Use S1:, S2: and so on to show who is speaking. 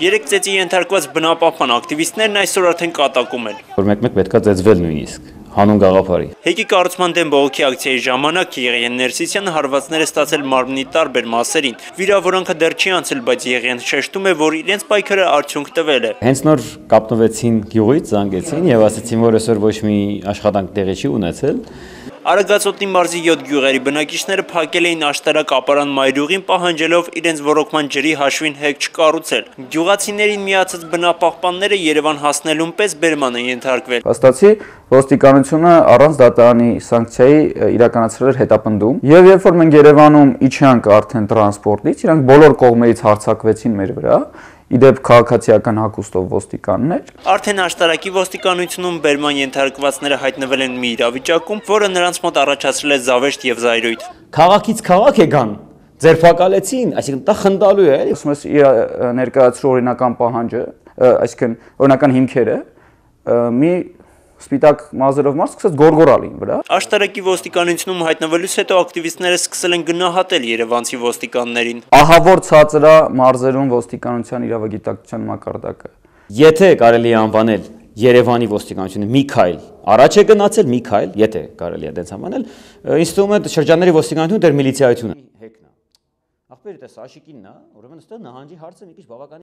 S1: Երեք ծեծի ենթարկված բնապահպան ակտիվիստներն այսօր արդեն կատակում են։
S2: Որ մեկ-մեկ պետքա ծեծվել նույնիսկ հանուն գաղափարի։
S1: Հեկի կառուցման դեմ բողոքի ակցիայի ժամանակ Եղիեն Ներսիսյանը հարվածներ է ստացել մարմնի տարբեր մասերին։ Վիրավորանքը դեռ չի անցել, բայց Եղիեն շեշտում է, որ իրենց պայքարը արդյունք տվել է։
S2: Հենց նոր կապնվեցին գյուղից, զանգեցին եւ ասացին, որ այսօր ոչ մի աշխատանք տեղի չի ունեցել։
S1: Արագածոտնի մարզի 7 գյուղերի բնակիչները փակել էին աշտարակ ապարան մայրուղին, պահանջելով իրենց ռոռոկման ջրի հաշվին հեկ չկառուցել։ Գյուղացիներին միացած բնապահպանները Երևան հասնելուն պես բերման են ենթարկվել։
S3: Փաստացի ոստիկանությունը առանց դատարանի սանկցիայի իրականացրել էր հետապնդում, եւ երբ որ մենք Երևանում իջանք արդեն տրանսպորտից, իրանք բոլոր կողմերից հարձակվեցին մեր վրա։ Իդեպ քաղաքացիական հագուստով ոստիկաններ։
S1: Արդեն աշտարակի ոստիկանությունում բերման ենթարկվածները հայտնվել են մի իրավիճակում, որը նրանց մոտ առաջացրել է զավեշտ եւ զայրույթ։
S2: Քաղաքից քաղաք է գան, ձերբակալեցին, այսինքն դա խնդալու է, էլի։
S3: Ասում ես իր ներկայացրու օրինական պահանջը, այսինքն օրինական հիմքերը մի սպիտակ մազերով մարդ սկսեց գորգորալին վրա։
S1: Աշտարակի ոստիկանությունում հայտնվելուց հետո ակտիվիստները սկսել են գնահատել երևանցի ոստիկաններին։
S3: Ահավոր ցածրա մարզերում ոստիկանության իրավագիտակցության մակարդակը։
S2: Եթե կարելի է անվանել Երևանի ոստիկանությունը մի քայլ առաջ է գնացել, մի քայլ, եթե կարելի է դենց անվանել, ինձ թվում է շրջանների ոստիկանությունը դեռ միլիցիայությունը։ Հեքնա։ Ախպեր, դա աշիկինն է, ուրեմն այստեղ նահանջի հարցը մի քիչ բավական